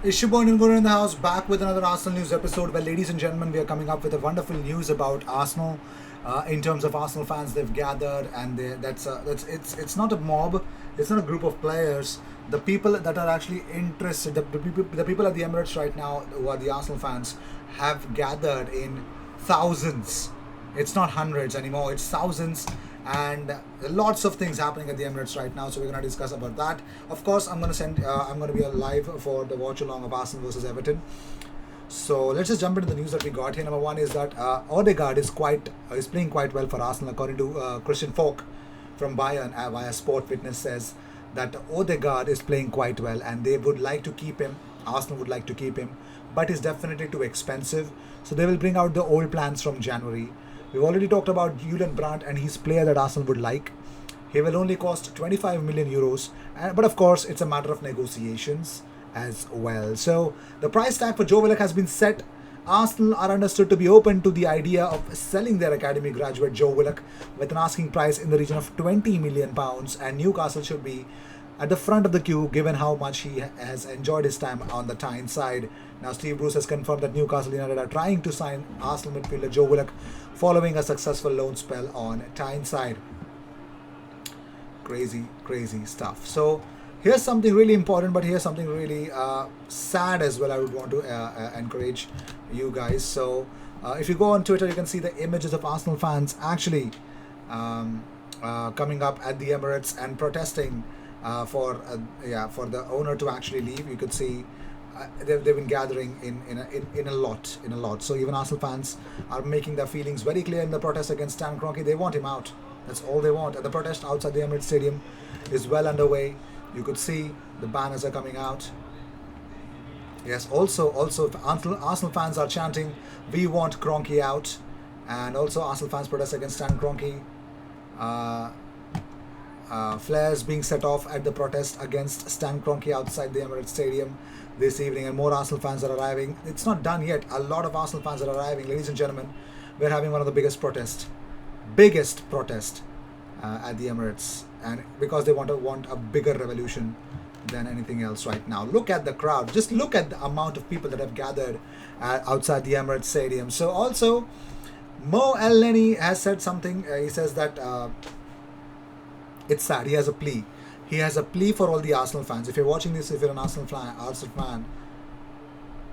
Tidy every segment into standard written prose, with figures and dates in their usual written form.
Ishubon and Guru in the house, back with another Arsenal news episode. Well, ladies and gentlemen, we are coming up with a wonderful news about Arsenal. In terms of Arsenal fans, they've gathered, and it's not a mob, it's not a group of players. The people that are actually interested, the people at the Emirates right now, who are the Arsenal fans, have gathered in thousands. It's not hundreds anymore; it's thousands, and lots of things happening at the Emirates right now. So we're going to discuss about that. Of course, I'm going to be live for the watch along of Arsenal versus Everton. So let's just jump into the news that we got here. Number one is that Odegaard is playing quite well for Arsenal, according to Christian Falk from Bayern via Sport Witness says that Odegaard is playing quite well, and they would like to keep him. Arsenal would like to keep him, but he's definitely too expensive. So they will bring out the old plans from January. We've already talked about Julian Brandt and his player that Arsenal would like. He will only cost 25 million euros, but of course, it's a matter of negotiations as well. So the price tag for Joe Willock has been set. Arsenal are understood to be open to the idea of selling their academy graduate Joe Willock with an asking price in the region of 20 million pounds, and Newcastle should be at the front of the queue given how much he has enjoyed his time on the Tyneside. Now, Steve Bruce has confirmed that Newcastle United are trying to sign Arsenal midfielder Joe Willock following a successful loan spell on Tyneside. Crazy stuff. So here's something really important, but here's something really sad as well. I would want to encourage you guys. So if you go on Twitter, you can see the images of Arsenal fans actually coming up at the Emirates and protesting for the owner to actually leave. You could see they've been gathering in a lot. So even Arsenal fans are making their feelings very clear in the protest against Stan Kroenke. They want him out. That's all they want. And the protest outside the Emirates Stadium is well underway. You could see the banners are coming out. Yes, also Arsenal fans are chanting, "We want Kroenke out," and also Arsenal fans protest against Stan Kroenke. Flares being set off at the protest against Stan Kroenke outside the Emirates Stadium this evening, and more Arsenal fans are arriving. It's not done yet. A lot of Arsenal fans are arriving. Ladies and gentlemen, we're having one of the biggest protest at the Emirates, and because they want a bigger revolution than anything else right now. Look at the crowd. Just look at the amount of people that have gathered outside the Emirates Stadium. So also, Mo El-Neni has said something. He says that it's sad. He has a plea. He has a plea for all the Arsenal fans. If you're watching this, if you're an Arsenal fan,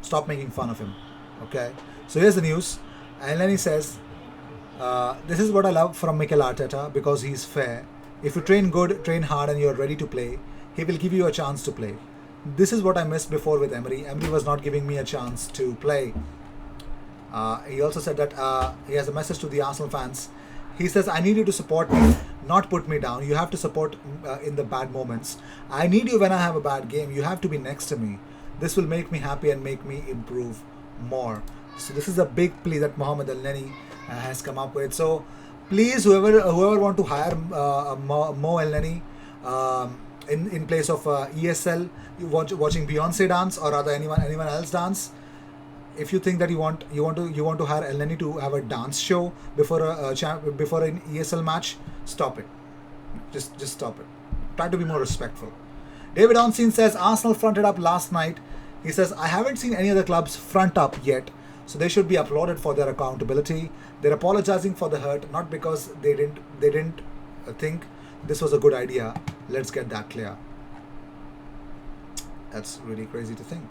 stop making fun of him. Okay? So here's the news. El-Neni says, this is what I love from Mikel Arteta because he's fair. If you train good, train hard, and you're ready to play, he will give you a chance to play. This is what I missed before with Emery. Emery was not giving me a chance to play. He also said that he has a message to the Arsenal fans. He says, I need you to support me, not put me down. You have to support in the bad moments. I need you when I have a bad game. You have to be next to me. This will make me happy and make me improve more. So this is a big plea that Mohamed El-Neni has come up with. So please, whoever want to hire Mo El-Neni in place of ESL, watching Beyonce dance or rather anyone else dance. If you think that you want to hire El-Neni to have a dance show before before an ESL match, stop it. Just stop it. Try to be more respectful. David Onstein says Arsenal fronted up last night. He says, I haven't seen any other clubs front up yet, so they should be applauded for their accountability. They're apologizing for the hurt, not because they didn't think this was a good idea. Let's get that clear. That's really crazy to think.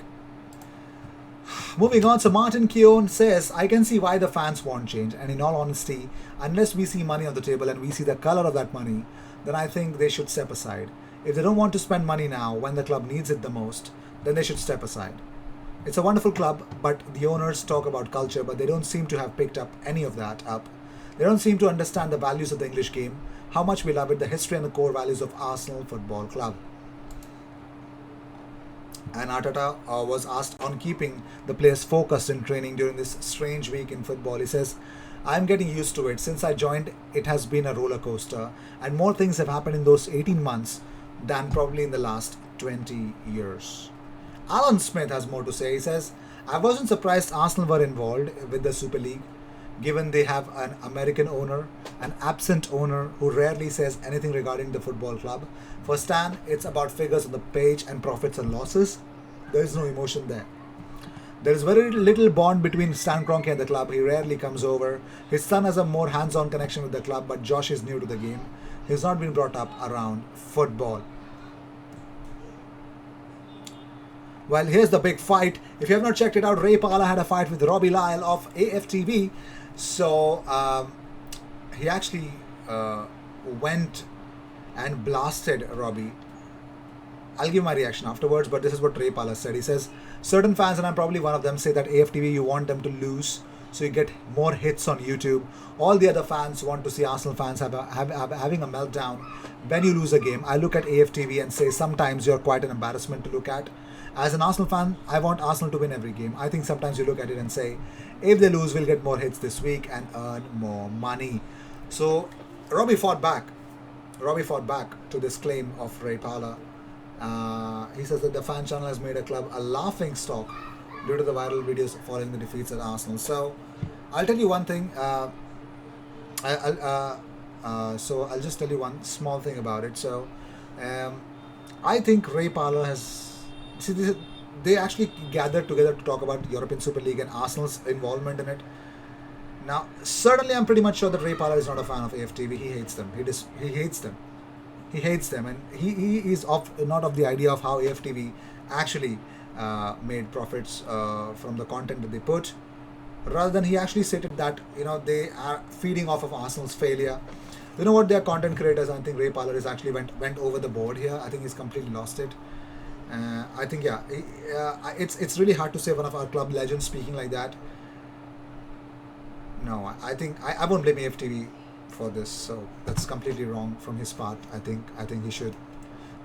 Moving on, so Martin Keown says, I can see why the fans want change, and in all honesty, unless we see money on the table and we see the color of that money, then I think they should step aside. If they don't want to spend money now when the club needs it the most, then they should step aside. It's a wonderful club, but the owners talk about culture, but they don't seem to have picked up any of that up. They don't seem to understand the values of the English game, how much we love it, the history and the core values of Arsenal Football Club. And Arteta was asked on keeping the players focused in training during this strange week in football. He says, I'm getting used to it. Since I joined, it has been a roller coaster, and more things have happened in those 18 months than probably in the last 20 years. Alan Smith has more to say. He says, I wasn't surprised Arsenal were involved with the Super League, given they have an American owner, an absent owner who rarely says anything regarding the football club. For Stan, it's about figures on the page and profits and losses. There is no emotion there. There is very little bond between Stan Kroenke and the club. He rarely comes over. His son has a more hands-on connection with the club, but Josh is new to the game. He's not been brought up around football. Well, here's the big fight. If you have not checked it out, Ray Parlour had a fight with Robbie Lyle of AFTV. So he actually went and blasted Robbie. I'll give my reaction afterwards, but this is what Ray Parlour said. He says, certain fans, and I'm probably one of them, say that AFTV, you want them to lose so you get more hits on YouTube. All the other fans want to see Arsenal fans having a meltdown when you lose a game. I look at AFTV and say sometimes you're quite an embarrassment to look at. As an Arsenal fan, I want Arsenal to win every game. I think sometimes you look at it and say, if they lose, we'll get more hits this week and earn more money. So Robbie fought back. Robbie fought back to this claim of Ray Parlour. He says that the fan channel has made a club a laughing stock due to the viral videos following the defeats at Arsenal. So I'll tell you one thing. So I'll just tell you one small thing about it. So I think Ray Parlour has... See, they actually gathered together to talk about European Super League and Arsenal's involvement in it. Now, certainly I'm pretty much sure that Ray Parlour is not a fan of AFTV. He hates them. He hates them. He hates them, and he is not of the idea of how AFTV actually made profits from the content that they put. Rather than he actually stated that they are feeding off of Arsenal's failure. You know what? They are content creators. I think Ray Parlour is actually went over the board here. I think he's completely lost it. I think it's really hard to say one of our club legends speaking like that. No, I think I won't blame AFTV for this. So that's completely wrong from his part. I think he should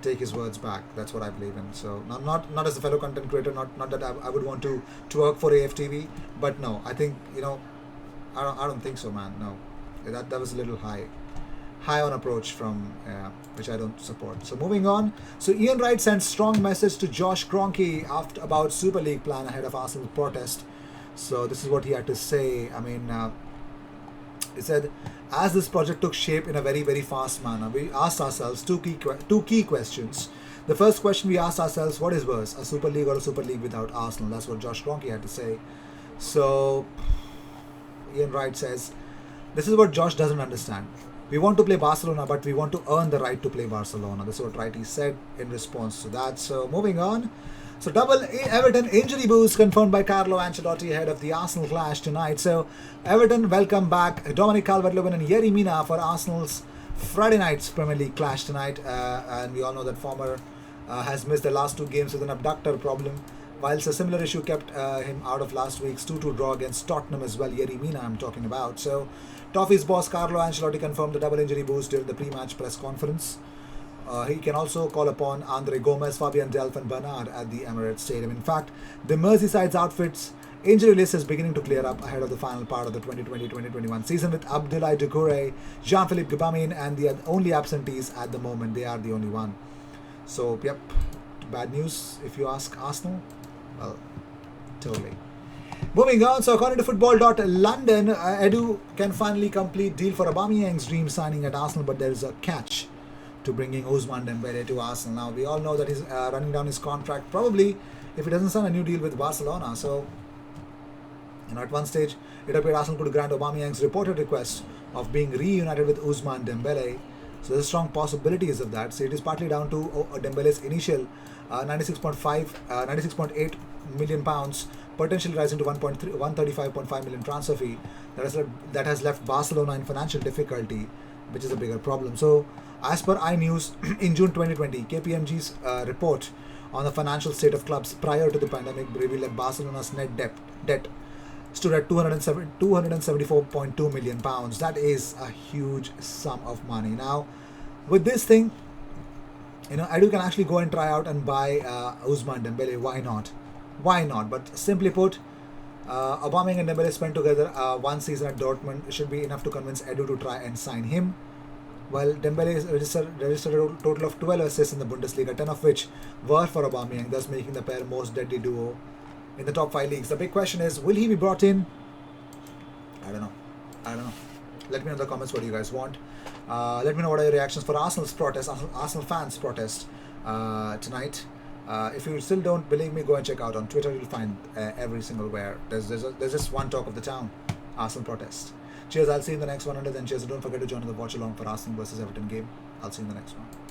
take his words back. That's what I believe in. So not as a fellow content creator, not that I would want to work for AFTV, but no, I think I don't think so, man. No, that was a little high on approach from which I don't support. So moving on. So Ian Wright sends strong message to Josh Kroenke about Super League plan ahead of Arsenal protest. So this is what he had to say. I mean, he said, as this project took shape in a very, very fast manner, we asked ourselves two key questions. The first question we asked ourselves, what is worse, a Super League or a Super League without Arsenal? That's what Josh Kroenke had to say. So Ian Wright says, this is what Josh doesn't understand. We want to play Barcelona, but we want to earn the right to play Barcelona. This is what Wrighty said in response to that. So moving on. So double Everton injury boost confirmed by Carlo Ancelotti ahead of the Arsenal clash tonight. So Everton welcome back Dominic Calvert-Lewin and Yerry Mina for Arsenal's Friday night's Premier League clash tonight. And we all know that former has missed the last two games with an abductor problem, whilst a similar issue kept him out of last week's 2-2 draw against Tottenham as well. Yerry Mina I'm talking about. So Toffee's boss Carlo Ancelotti confirmed the double injury boost during the pre-match press conference. He can also call upon Andre Gomez, Fabian Delph and Bernard at the Emirates Stadium. In fact, the Merseyside's outfit's injury list is beginning to clear up ahead of the final part of the 2020-2021 season, with Abdoulaye Doucouré, Jean-Philippe Gbamin and the only absentees at the moment. They are the only one. So, yep, bad news if you ask Arsenal. Well, totally. Moving on, so according to Football.London, Edu can finally complete deal for Aubameyang's dream signing at Arsenal, but there is a catch to bringing Ousmane Dembele to Arsenal. Now, we all know that he's running down his contract, probably, if he doesn't sign a new deal with Barcelona. So, at one stage, it appeared Arsenal could grant Aubameyang's reported request of being reunited with Ousmane Dembele. So, there's strong possibilities of that. So, it is partly down to Dembele's initial 96.8 million pounds, potentially rising to 135.5 million transfer fee that has left Barcelona in financial difficulty, which is a bigger problem. So, as per iNews, in June 2020, KPMG's report on the financial state of clubs prior to the pandemic revealed that Barcelona's net debt stood at 274.2 million pounds. That is a huge sum of money. Now, with this thing, Edu can actually go and try out and buy Ousmane Dembele. Why not? Why not? But simply put, Aubameyang and Dembele spent together one season at Dortmund should be enough to convince Edu to try and sign him. Well, Dembele registered a total of 12 assists in the Bundesliga, 10 of which were for Aubameyang, thus making the pair most deadly duo in the top 5 leagues. The big question is, will he be brought in? I don't know. Let me know in the comments what you guys want. Let me know what are your reactions for Arsenal fans' protest tonight. If you still don't believe me, go and check out on Twitter. You'll find every single where there's just one talk of the town: Arsenal protest. Cheers. I'll see you in the next one. Until then, cheers. And don't forget to join the watch along for Arsenal versus Everton game. I'll see you in the next one.